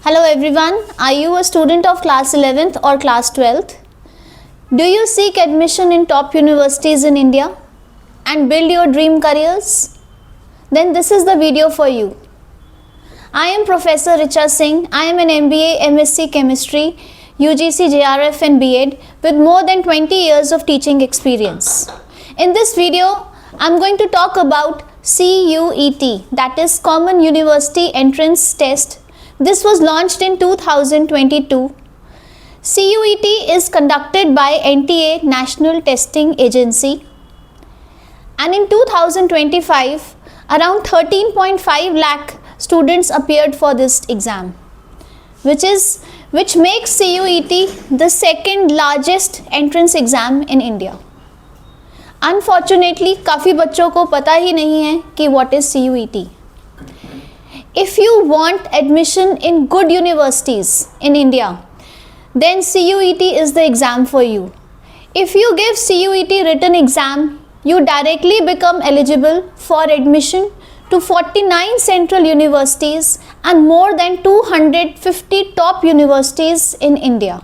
Hello everyone, are you a student of class 11th or class 12th? Do you seek admission in top universities in India and build your dream careers? Then this is the video for you. I am Professor Richa Singh. I am an MBA, MSc Chemistry, UGC, JRF and B.Ed with more than 20 years of teaching experience. In this video, I am going to talk about CUET, that is Common University Entrance Test. This was launched in 2022. CUET is conducted by NTA, National Testing Agency, and in 2025 around 13.5 lakh students appeared for this exam, which makes CUET the second largest entrance exam in India. Unfortunately, काफ़ी बच्चों को पता ही नहीं है कि what is CUET. If you want admission in good universities in India, then CUET is the exam for you. If you give CUET written exam, you directly become eligible for admission to 49 central universities and more than 250 top universities in India.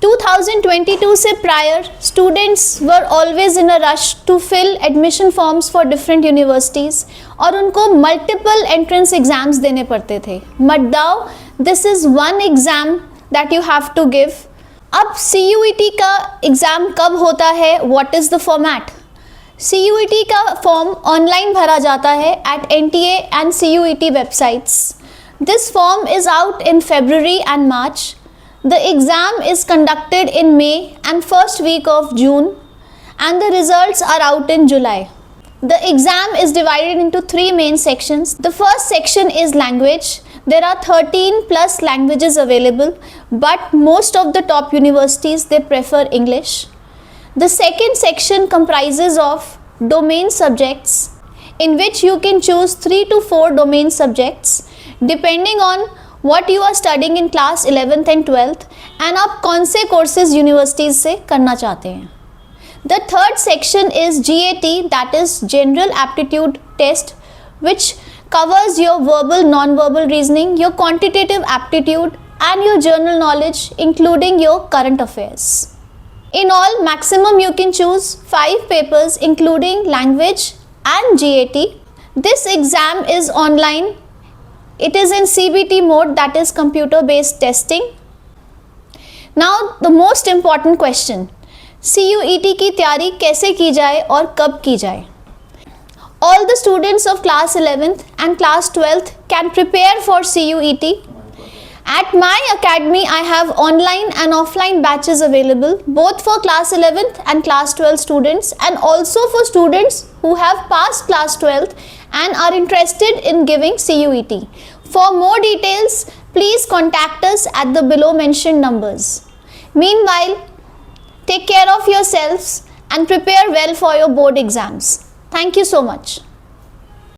2022 से prior, students were always in a rush to fill admission forms for different universities और उनको multiple entrance exams देने पड़ते थे. But now this is one exam that you have to give. अब CUET का exam कब होता है? What is the format? CUET का फॉर्म ऑनलाइन भरा जाता है at NTA and CUET websites. This form is out in February and March. The exam is conducted in May and first week of June and the results are out in July. The exam is divided into three main sections. The first section is language. There are 13 plus languages available, but most of the top universities they prefer English. The second section comprises of domain subjects in which you can choose 3 to 4 domain subjects depending on what you are studying in class 11th and 12th and आप कौन से courses universities से करना चाहते हैं. The third section is GAT, that is General Aptitude Test, which covers your verbal, non-verbal reasoning, your quantitative aptitude and your general knowledge including your current affairs. In all, maximum you can choose 5 papers including language and GAT. This exam is online. It is in CBT mode, that is computer based testing. Now the most important question, CUET की तैयारी कैसे की जाए और कब की जाए? All the students of class 11th and class 12th can prepare for CUET. At my academy, I have online and offline batches available both for class 11th and class 12 students and also for students who have passed class 12th and are interested in giving CUET. For more details, please contact us at the below mentioned numbers. Meanwhile, take care of yourselves and prepare well for your board exams. Thank you so much.